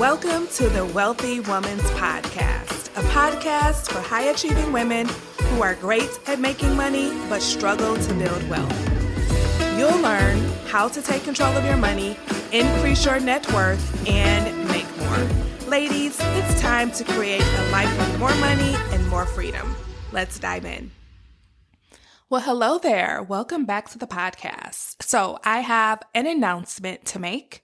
Welcome to the Wealthy Woman's Podcast, a podcast for high-achieving women who are great at making money but struggle to build wealth. You'll learn how to take control of your money, increase your net worth, and make more. Ladies, it's time to create a life with more money and more freedom. Let's dive in. Well, hello there. Welcome back to the podcast. So I have an announcement to make.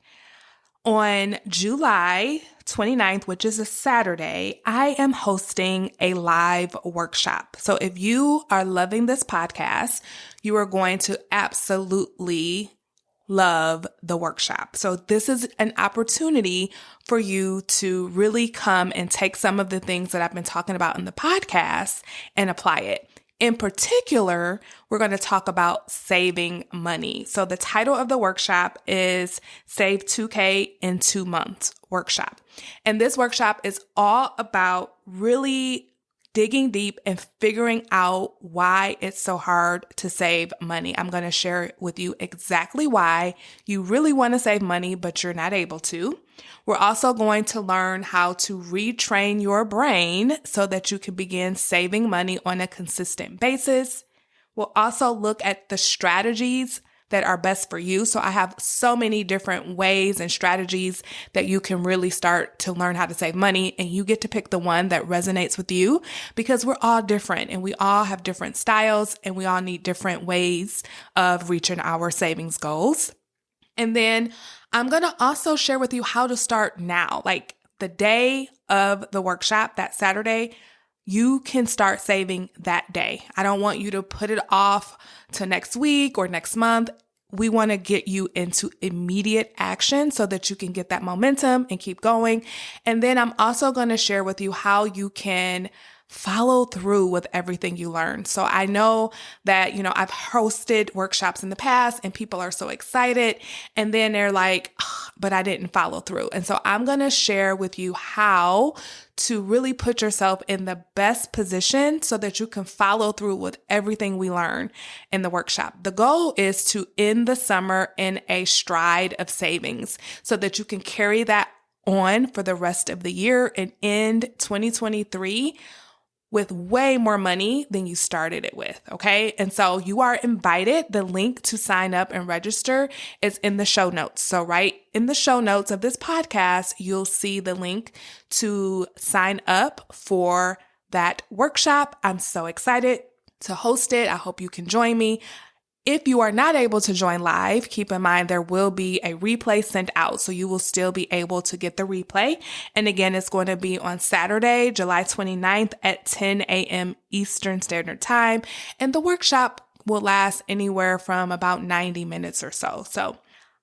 On July 29th, which is a Saturday, I am hosting a live workshop. So if you are loving this podcast, you are going to absolutely love the workshop. So this is an opportunity for you to really come and take some of the things that I've been talking about in the podcast and apply it. In particular, we're going to talk about saving money. So the title of the workshop is Save 2K in 2 Months Workshop. And this workshop is all about really digging deep and figuring out why it's so hard to save money. I'm going to share with you exactly why you really want to save money, but you're not able to. We're also going to learn how to retrain your brain so that you can begin saving money on a consistent basis. We'll also look at the strategies that are best for you. So I have so many different ways and strategies that you can really start to learn how to save money, and you get to pick the one that resonates with you because we're all different and we all have different styles and we all need different ways of reaching our savings goals. And then I'm going to also share with you how to start now, like the day of the workshop, that Saturday. You can start saving that day. I don't want you to put it off to next week or next month. We want to get you into immediate action so that you can get that momentum and keep going. And then I'm also going to share with you how you can follow through with everything you learn. So I know that, I've hosted workshops in the past and people are so excited and then they're like, but I didn't follow through. And so I'm going to share with you how to really put yourself in the best position so that you can follow through with everything we learn in the workshop. The goal is to end the summer in a stride of savings so that you can carry that on for the rest of the year and end 2023 with way more money than you started it with, okay? And so you are invited. The link to sign up and register is in the show notes. So right in the show notes of this podcast, you'll see the link to sign up for that workshop. I'm so excited to host it. I hope you can join me. If you are not able to join live, keep in mind there will be a replay sent out, so you will still be able to get the replay. And again, it's going to be on Saturday, July 29th at 10 a.m. Eastern Standard Time. And the workshop will last anywhere from about 90 minutes or so. So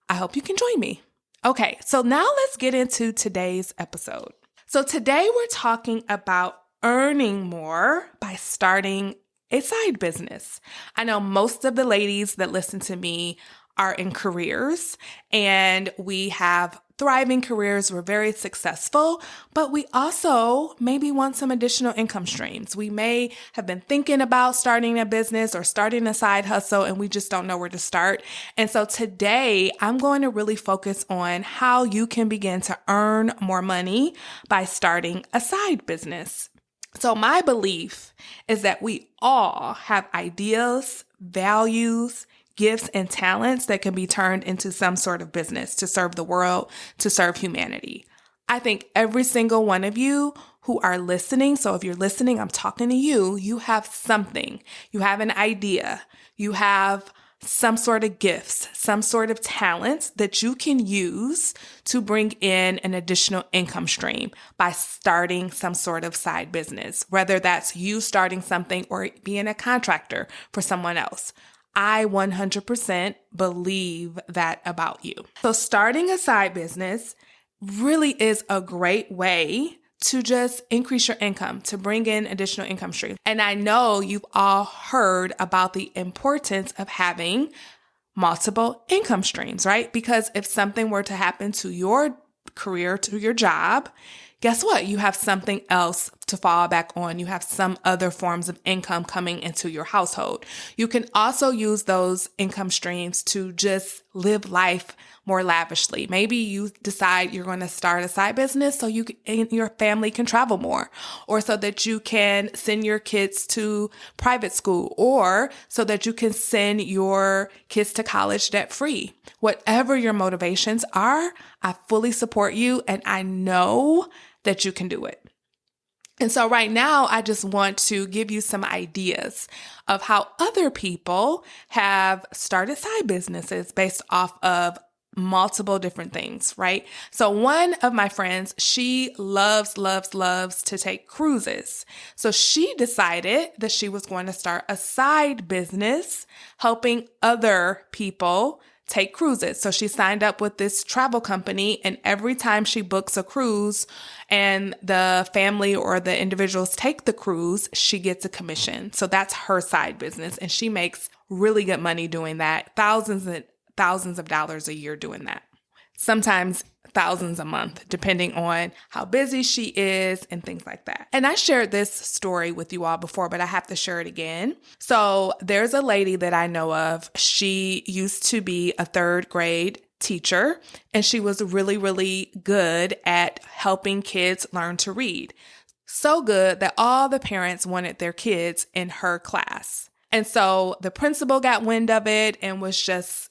I hope you can join me. Okay, so now let's get into today's episode. So today we're talking about earning more by starting a side business. I know most of the ladies that listen to me are in careers and we have thriving careers. We're very successful, but we also maybe want some additional income streams. We may have been thinking about starting a business or starting a side hustle and we just don't know where to start. And so today I'm going to really focus on how you can begin to earn more money by starting a side business. So my belief is that we all have ideas, values, gifts, and talents that can be turned into some sort of business to serve the world, to serve humanity. I think every single one of you who are listening, so if you're listening, I'm talking to you, you have something. You have an idea. You have some sort of gifts, some sort of talents that you can use to bring in an additional income stream by starting some sort of side business, whether that's you starting something or being a contractor for someone else. I 100% believe that about you. So starting a side business really is a great way to just increase your income, to bring in additional income streams. And I know you've all heard about the importance of having multiple income streams, right? Because if something were to happen to your career, to your job, guess what? You have something else to fall back on. You have some other forms of income coming into your household. You can also use those income streams to just live life more lavishly. Maybe you decide you're going to start a side business so you and your family can travel more, or so that you can send your kids to private school, or so that you can send your kids to college debt free. Whatever your motivations are, I fully support you, and I know that you can do it. And so right now, I just want to give you some ideas of how other people have started side businesses based off of multiple different things, right? So one of my friends, she loves to take cruises. So she decided that she was going to start a side business helping other people take cruises. So she signed up with this travel company, and every time she books a cruise and the family or the individuals take the cruise, she gets a commission. So that's her side business, and she makes really good money doing that. Thousands and thousands of dollars a year doing that. Sometimes thousands a month, depending on how busy she is and things like that. And I shared this story with you all before, but I have to share it again. So there's a lady that I know of. She used to be a third grade teacher, and she was really good at helping kids learn to read. So good that all the parents wanted their kids in her class. And so the principal got wind of it and was just,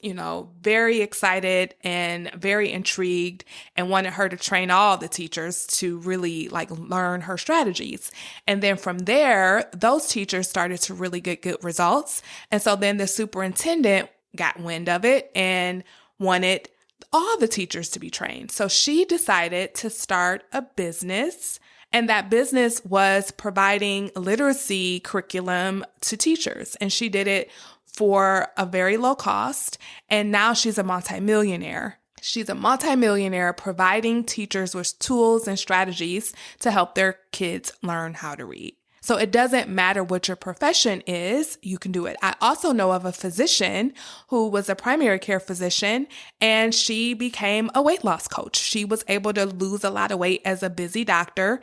very excited and very intrigued and wanted her to train all the teachers to really learn her strategies. And then from there, those teachers started to really get good results. And so then the superintendent got wind of it and wanted all the teachers to be trained. So she decided to start a business. And that business was providing literacy curriculum to teachers. And she did it for a very low cost. And now she's a multimillionaire. She's a multimillionaire providing teachers with tools and strategies to help their kids learn how to read. So it doesn't matter what your profession is, you can do it. I also know of a physician who was a primary care physician, and she became a weight loss coach. She was able to lose a lot of weight as a busy doctor.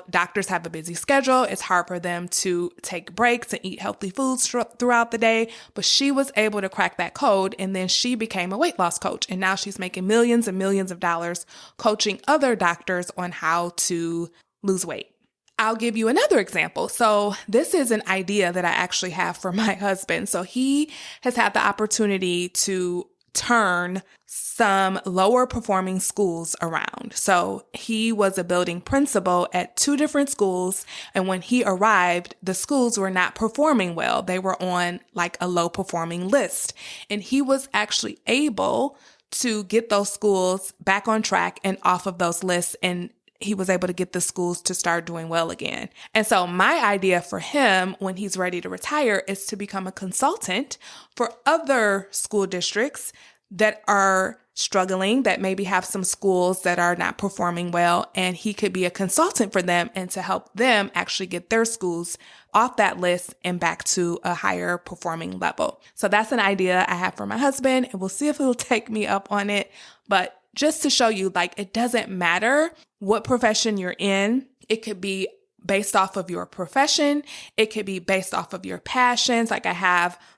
Doctors have a busy schedule. It's hard for them to take breaks and eat healthy foods throughout the day, but she was able to crack that code, and then she became a weight loss coach. And now she's making millions and millions of dollars coaching other doctors on how to lose weight. I'll give you another example. So this is an idea that I actually have for my husband. So he has had the opportunity to turn some lower performing schools around. So he was a building principal at 2 different schools. And when he arrived, the schools were not performing well. They were on a low performing list. And he was actually able to get those schools back on track and off of those lists, and he was able to get the schools to start doing well again. And so my idea for him when he's ready to retire is to become a consultant for other school districts that are struggling, that maybe have some schools that are not performing well. And he could be a consultant for them and to help them actually get their schools off that list and back to a higher performing level. So that's an idea I have for my husband, and we'll see if he'll take me up on it. But just to show you, it doesn't matter what profession you're in. It could be based off of your profession. It could be based off of your passions. I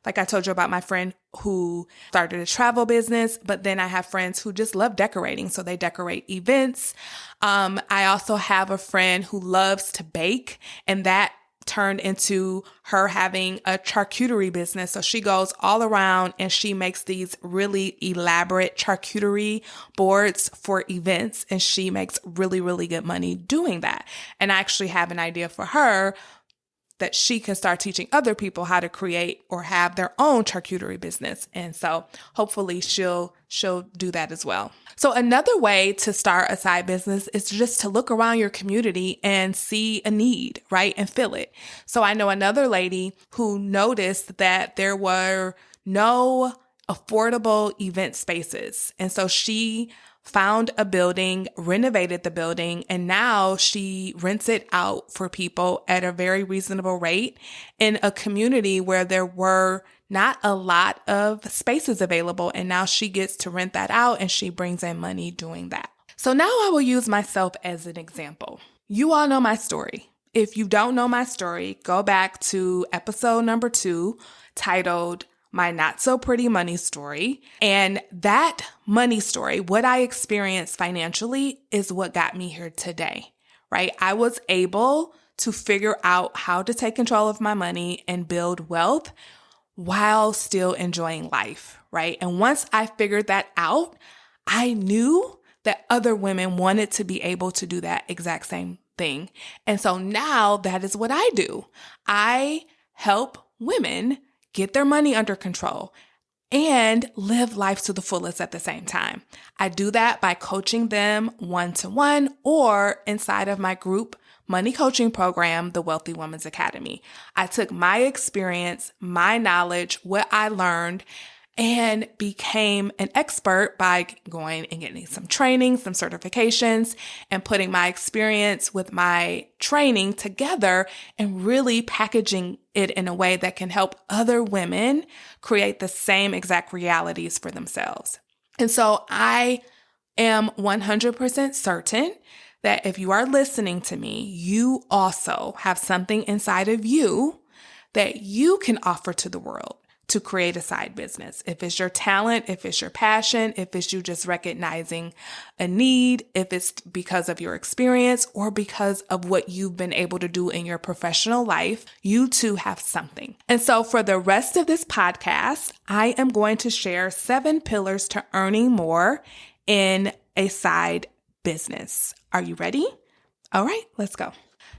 told you about my friend who started a travel business, but then I have friends who just love decorating. So they decorate events. I also have a friend who loves to bake, and that turned into her having a charcuterie business. So she goes all around and she makes these really elaborate charcuterie boards for events, and she makes really good money doing that. And I actually have an idea for her that she can start teaching other people how to create or have their own charcuterie business. And so hopefully she'll do that as well. So another way to start a side business is just to look around your community and see a need, right? And fill it. So I know another lady who noticed that there were no affordable event spaces. And so she found a building, renovated the building, and now she rents it out for people at a very reasonable rate in a community where there were not a lot of spaces available. And now she gets to rent that out and she brings in money doing that. So now I will use myself as an example. You all know my story. If you don't know my story, go back to episode number 2 titled My Not So Pretty Money Story. And that money story, what I experienced financially, is what got me here today, right? I was able to figure out how to take control of my money and build wealth while still enjoying life, right? And once I figured that out, I knew that other women wanted to be able to do that exact same thing. And so now that is what I do. I help women get their money under control and live life to the fullest at the same time. I do that by coaching them one-to-one or inside of my group money coaching program, the Wealthy Woman's Academy. I took my experience, my knowledge, what I learned, and became an expert by going and getting some training, some certifications, and putting my experience with my training together and really packaging it in a way that can help other women create the same exact realities for themselves. And so I am 100% certain that if you are listening to me, you also have something inside of you that you can offer to the world to create a side business. If it's your talent, if it's your passion, if it's you just recognizing a need, if it's because of your experience or because of what you've been able to do in your professional life, you too have something. And so for the rest of this podcast, I am going to share 7 pillars to earning more in a side business. Are you ready? All right, let's go.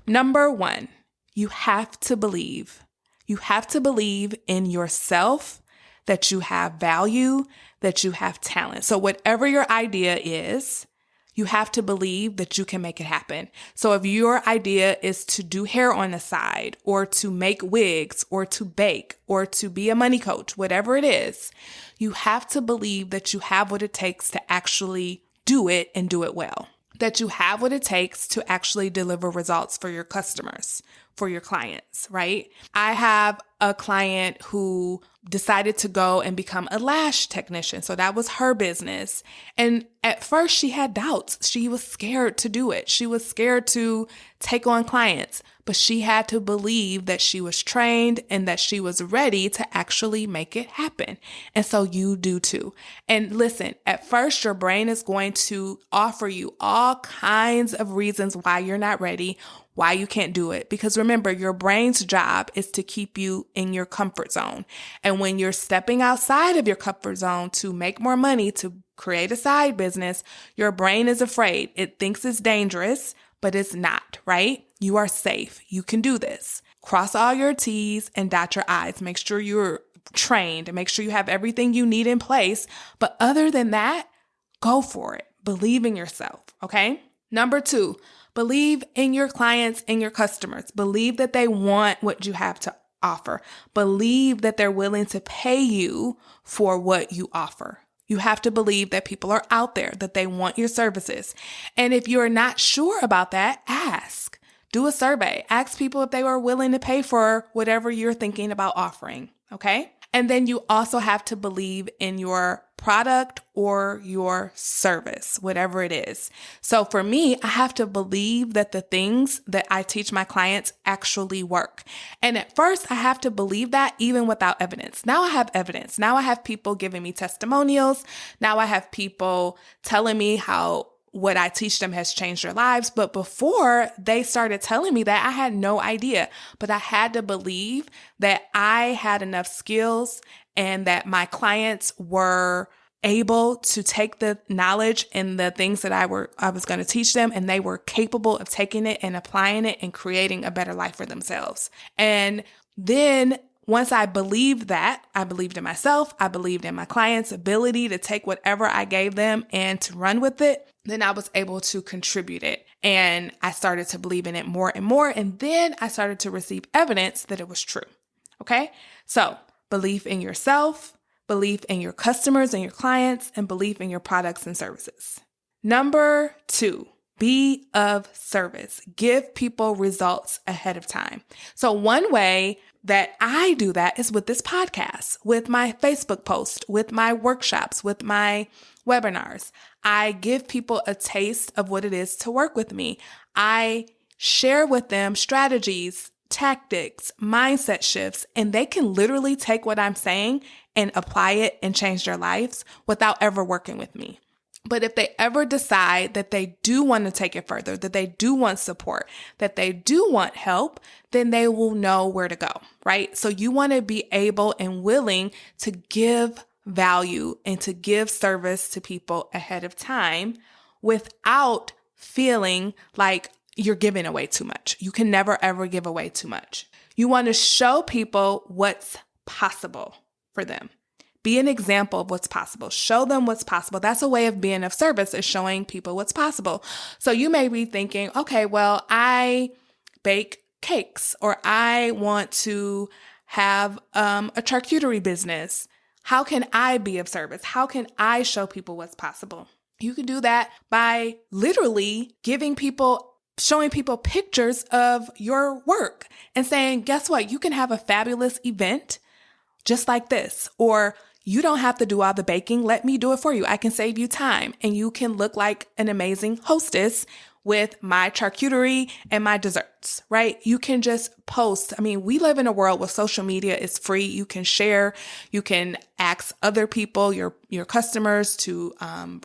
Number 1, you have to believe. You have to believe in yourself, that you have value, that you have talent. So whatever your idea is, you have to believe that you can make it happen. So if your idea is to do hair on the side or to make wigs or to bake or to be a money coach, whatever it is, you have to believe that you have what it takes to actually do it and do it well. That you have what it takes to actually deliver results for your customers, for your clients, right? I have a client who decided to go and become a lash technician. So that was her business. And at first she had doubts. She was scared to do it. She was scared to take on clients, but she had to believe that she was trained and that she was ready to actually make it happen. And so you do too. And listen, at first your brain is going to offer you all kinds of reasons why you're not ready, why you can't do it. Because remember, your brain's job is to keep you in your comfort zone. And when you're stepping outside of your comfort zone to make more money, to create a side business, your brain is afraid. It thinks it's dangerous, but it's not, right? You are safe. You can do this. Cross all your T's and dot your I's. Make sure you're trained and make sure you have everything you need in place. But other than that, go for it. Believe in yourself, okay? Number 2, believe in your clients and your customers. Believe that they want what you have to offer. Believe that they're willing to pay you for what you offer. You have to believe that people are out there, that they want your services. And if you're not sure about that, ask. Do a survey. Ask people if they were willing to pay for whatever you're thinking about offering, okay? And then you also have to believe in your product or your service, whatever it is. So for me, I have to believe that the things that I teach my clients actually work. And at first, I have to believe that even without evidence. Now I have evidence. Now I have people giving me testimonials. Now I have people telling me how what I teach them has changed their lives. But before they started telling me that, I had no idea. But I had to believe that I had enough skills and that my clients were able to take the knowledge and the things that I was going to teach them, and they were capable of taking it and applying it and creating a better life for themselves. And then once I believed that, I believed in myself, I believed in my clients' ability to take whatever I gave them and to run with it, then I was able to contribute it. And I started to believe in it more and more. And then I started to receive evidence that it was true. Okay? So belief in yourself, belief in your customers and your clients, and belief in your products and services. Number 2, be of service. Give people results ahead of time. So one way that I do that is with this podcast, with my Facebook post, with my workshops, with my webinars. I give people a taste of what it is to work with me. I share with them strategies, tactics, mindset shifts, and they can literally take what I'm saying and apply it and change their lives without ever working with me. But if they ever decide that they do want to take it further, that they do want support, that they do want help, then they will know where to go, right? So you want to be able and willing to give value and to give service to people ahead of time without feeling like you're giving away too much. You can never, ever give away too much. You want to show people what's possible for them. Be an example of what's possible. Show them what's possible. That's a way of being of service, is showing people what's possible. So you may be thinking, okay, well, I bake cakes, or I want to have a charcuterie business. How can I be of service? How can I show people what's possible? You can do that by literally showing people pictures of your work and saying, guess what? You can have a fabulous event just like this. Or you don't have to do all the baking. Let me do it for you. I can save you time, and you can look like an amazing hostess with my charcuterie and my desserts, right? You can just post. I mean, we live in a world where social media is free. You can share, you can ask other people, your customers, to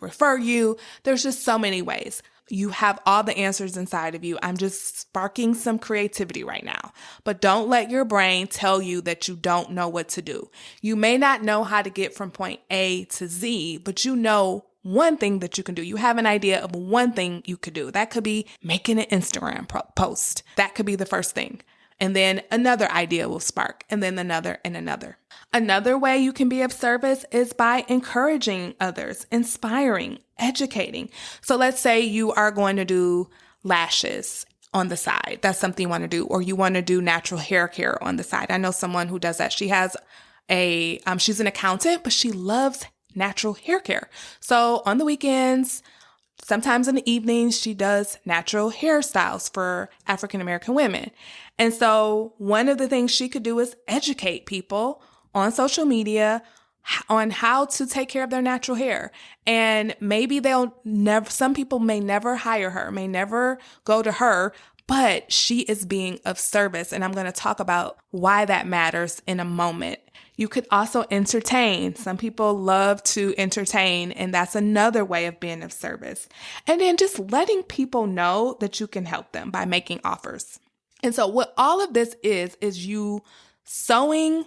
refer you. There's just so many ways. You have all the answers inside of you. I'm just sparking some creativity right now. But don't let your brain tell you that you don't know what to do. You may not know how to get from point A to Z, but you know one thing that you can do. You have an idea of one thing you could do. That could be making an Instagram post. That could be the first thing. And then another idea will spark, and then another and another. Another way you can be of service is by encouraging others, inspiring, educating. So let's say you are going to do lashes on the side. That's something you want to do. Or you want to do natural hair care on the side. I know someone who does that. She has she's an accountant, but she loves natural hair care. So on the weekends, sometimes in the evenings, she does natural hairstyles for African American women. And so one of the things she could do is educate people on social media on how to take care of their natural hair. And maybe some people may never hire her, may never go to her, but she is being of service. And I'm going to talk about why that matters in a moment. You could also entertain. Some people love to entertain, and that's another way of being of service. And then just letting people know that you can help them by making offers. And so what all of this is you sowing,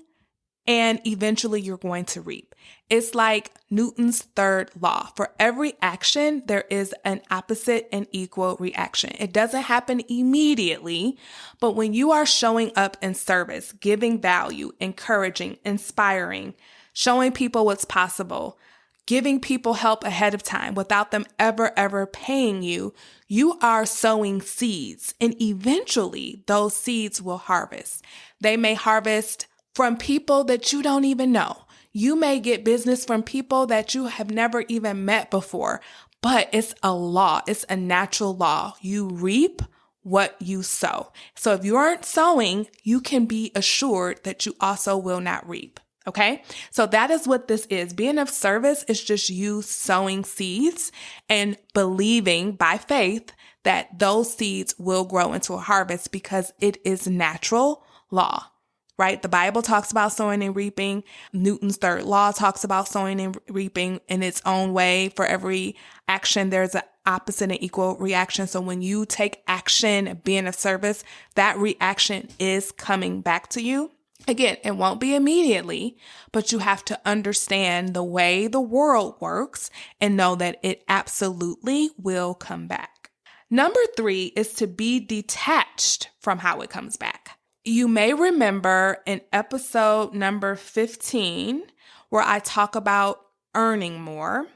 and eventually you're going to reap. It's like Newton's third law. For every action, there is an opposite and equal reaction. It doesn't happen immediately, but when you are showing up in service, giving value, encouraging, inspiring, showing people what's possible, giving people help ahead of time without them ever paying you, you are sowing seeds, and eventually those seeds will harvest. They may harvest from people that you don't even know. You may get business from people that you have never even met before, but it's a law. It's a natural law. You reap what you sow. So if you aren't sowing, you can be assured that you also will not reap. Okay? So that is what this is. Being of service is just you sowing seeds and believing by faith that those seeds will grow into a harvest, because it is natural law. Right? The Bible talks about sowing and reaping. Newton's third law talks about sowing and reaping in its own way. For every action, there's an opposite and equal reaction. So when you take action, being of service, that reaction is coming back to you. Again, it won't be immediately, but you have to understand the way the world works and know that it absolutely will come back. Number 3 is to be detached from how it comes back. You may remember in episode number 15, where I talk about earning more.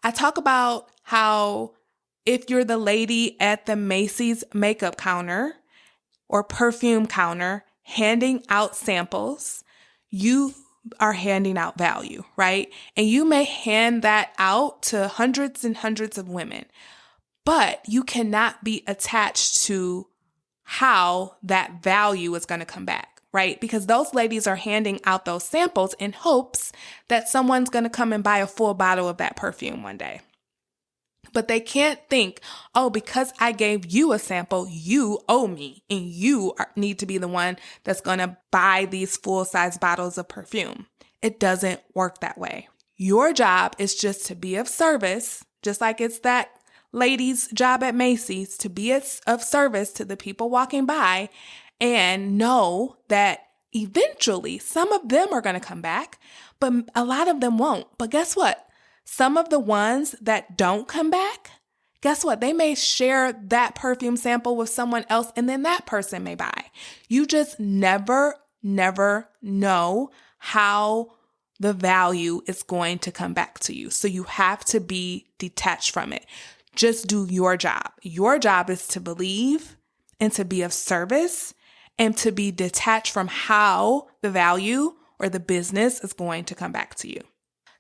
I talk about how if you're the lady at the Macy's makeup counter or perfume counter handing out samples, you are handing out value, right? And you may hand that out to hundreds and hundreds of women, but you cannot be attached to how that value is going to come back, right? Because those ladies are handing out those samples in hopes that someone's going to come and buy a full bottle of that perfume one day. But they can't think, oh, because I gave you a sample, you owe me and you need to be the one that's going to buy these full-size bottles of perfume. It doesn't work that way. Your job is just to be of service, just like it's that lady's job at Macy's, to be of service to the people walking by, and know that eventually some of them are going to come back, but a lot of them won't. But guess what? Some of the ones that don't come back, guess what? They may share that perfume sample with someone else, and then that person may buy. You just never know how the value is going to come back to you. So you have to be detached from it. Just do your job. Your job is to believe and to be of service and to be detached from how the value or the business is going to come back to you.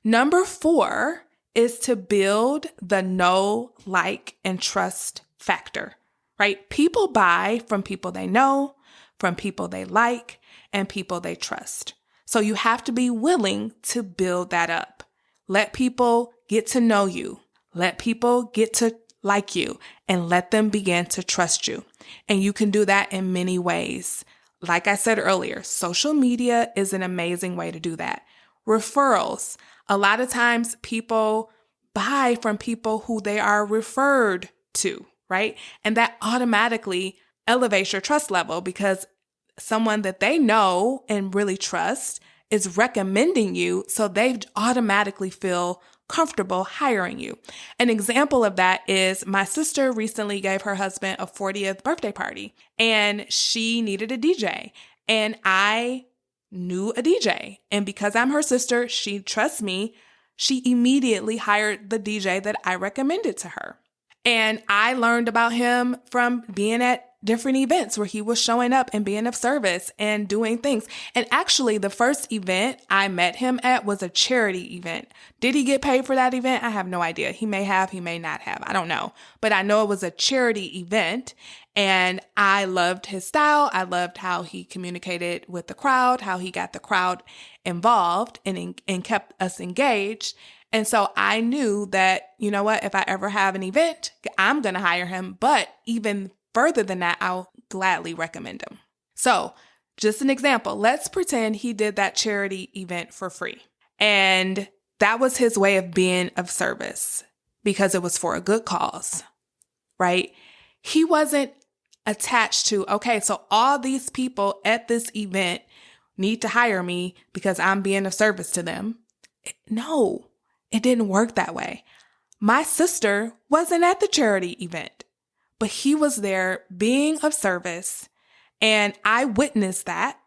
Number 4 is to build the know, like, and trust factor, right? People buy from people they know, from people they like, and people they trust. So you have to be willing to build that up. Let people get to know you. Let people get to like you, and let them begin to trust you. And you can do that in many ways. Like I said earlier, social media is an amazing way to do that. Referrals. A lot of times people buy from people who they are referred to, right? And that automatically elevates your trust level because someone that they know and really trust is recommending you, so they automatically feel comfortable hiring you. An example of that is my sister recently gave her husband a 40th birthday party, and she needed a DJ, and I knew a DJ. And because I'm her sister, she trusts me. She immediately hired the DJ that I recommended to her. And I learned about him from being at different events where he was showing up and being of service and doing things. And actually, the first event I met him at was a charity event. Did he get paid for that event? I have no idea. He may have, he may not have. I don't know. But I know it was a charity event. And I loved his style. I loved how he communicated with the crowd, how he got the crowd involved and kept us engaged. And so I knew that, you know what, if I ever have an event, I'm going to hire him. But even further than that, I'll gladly recommend him. So just an example, let's pretend he did that charity event for free. And that was his way of being of service because it was for a good cause, right? He wasn't attached to, okay, so all these people at this event need to hire me because I'm being of service to them. No, it didn't work that way. My sister wasn't at the charity event, but he was there being of service, and I witnessed that.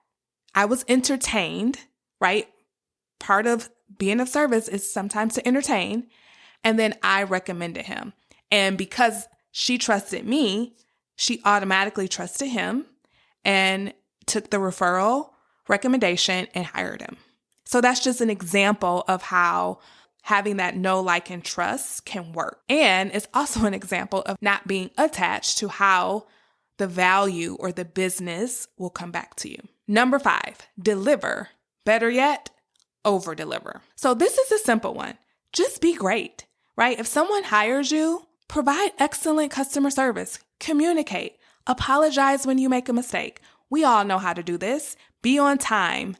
I was entertained, right? Part of being of service is sometimes to entertain, and then I recommended him. And because she trusted me, she automatically trusted him and took the referral recommendation and hired him. So that's just an example of how having that know, like, and trust can work. And it's also an example of not being attached to how the value or the business will come back to you. Number 5, deliver. Better yet, over deliver. So this is a simple one. Just be great, right? If someone hires you, provide excellent customer service, communicate, apologize when you make a mistake. We all know how to do this. Be on time.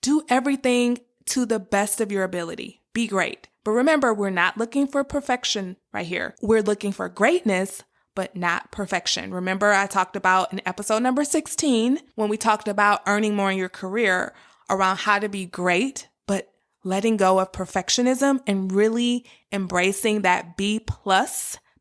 Do everything to the best of your ability. Be great. But remember, we're not looking for perfection right here. We're looking for greatness, but not perfection. Remember, I talked about in episode number 16, when we talked about earning more in your career, around how to be great, but letting go of perfectionism and really embracing that B+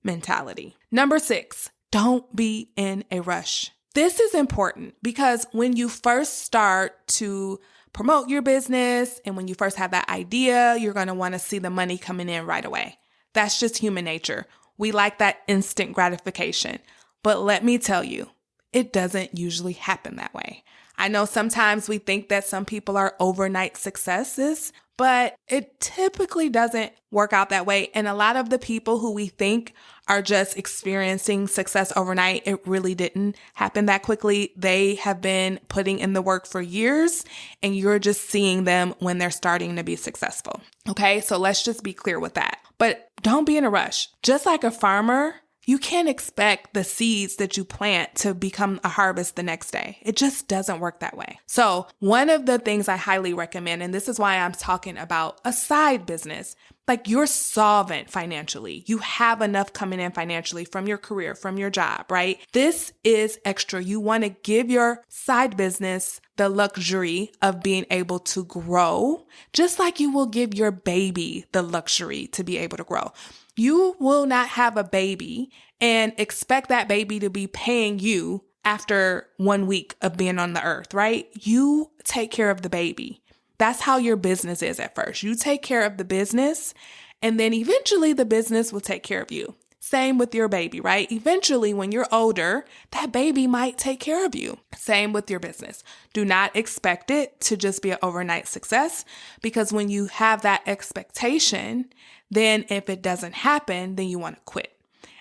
mentality. Number 6, don't be in a rush. This is important because when you first start to promote your business and when you first have that idea, you're going to want to see the money coming in right away. That's just human nature. We like that instant gratification. But let me tell you, it doesn't usually happen that way. I know sometimes we think that some people are overnight successes, but it typically doesn't work out that way. And a lot of the people who we think are just experiencing success overnight, it really didn't happen that quickly. They have been putting in the work for years, and you're just seeing them when they're starting to be successful. Okay, so let's just be clear with that. But don't be in a rush. Just like a farmer, you can't expect the seeds that you plant to become a harvest the next day. It just doesn't work that way. So one of the things I highly recommend, and this is why I'm talking about a side business, like you're solvent financially. You have enough coming in financially from your career, from your job, right? This is extra. You want to give your side business the luxury of being able to grow, just like you will give your baby the luxury to be able to grow. You will not have a baby and expect that baby to be paying you after 1 week of being on the earth, right? You take care of the baby. That's how your business is at first. You take care of the business, and then eventually the business will take care of you. Same with your baby, right? Eventually, when you're older, that baby might take care of you. Same with your business. Do not expect it to just be an overnight success, because when you have that expectation, then if it doesn't happen, then you want to quit.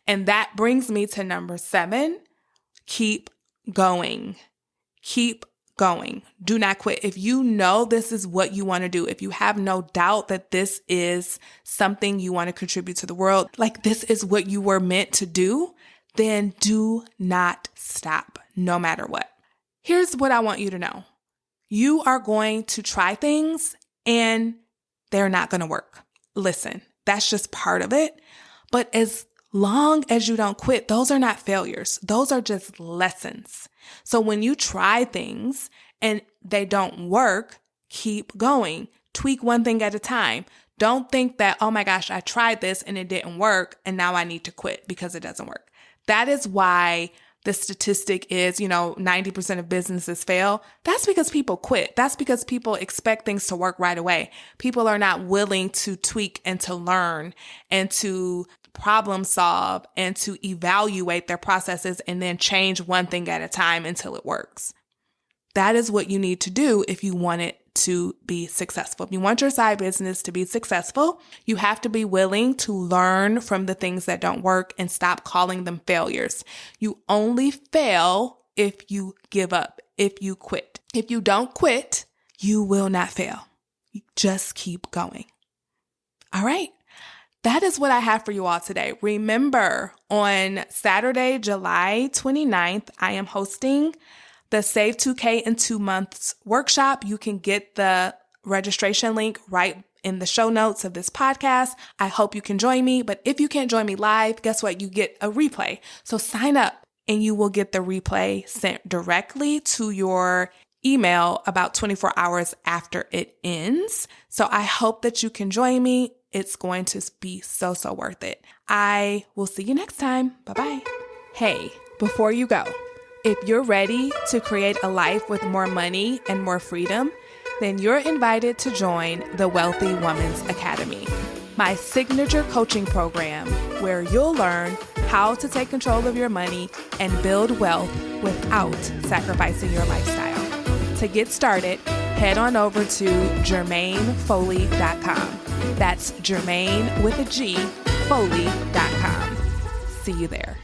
And that brings me to number 7. Keep going. Keep going. Do not quit. If you know this is what you want to do, if you have no doubt that this is something you want to contribute to the world, like this is what you were meant to do, then do not stop, no matter what. Here's what I want you to know. You are going to try things and they're not going to work. Listen, that's just part of it. But as long as you don't quit, those are not failures. Those are just lessons. So when you try things and they don't work, keep going. Tweak one thing at a time. Don't think that, oh my gosh, I tried this and it didn't work and now I need to quit because it doesn't work. That is why the statistic is, 90% of businesses fail. That's because people quit. That's because people expect things to work right away. People are not willing to tweak and to learn and to problem solve and to evaluate their processes and then change one thing at a time until it works. That is what you need to do if you want it to be successful. If you want your side business to be successful, you have to be willing to learn from the things that don't work and stop calling them failures. You only fail if you give up, if you quit. If you don't quit, you will not fail. You just keep going. All right. That is what I have for you all today. Remember, on Saturday, July 29th, I am hosting the Save 2K in 2 months workshop. You can get the registration link right in the show notes of this podcast. I hope you can join me. But if you can't join me live, guess what? You get a replay. So sign up and you will get the replay sent directly to your email about 24 hours after it ends. So I hope that you can join me. It's going to be so worth it. I will see you next time. Bye-bye. Hey, before you go, if you're ready to create a life with more money and more freedom, then you're invited to join the Wealthy Woman's Academy, my signature coaching program where you'll learn how to take control of your money and build wealth without sacrificing your lifestyle. To get started, head on over to JermaineFoley.com. That's Jermaine with a G, Foley.com. See you there.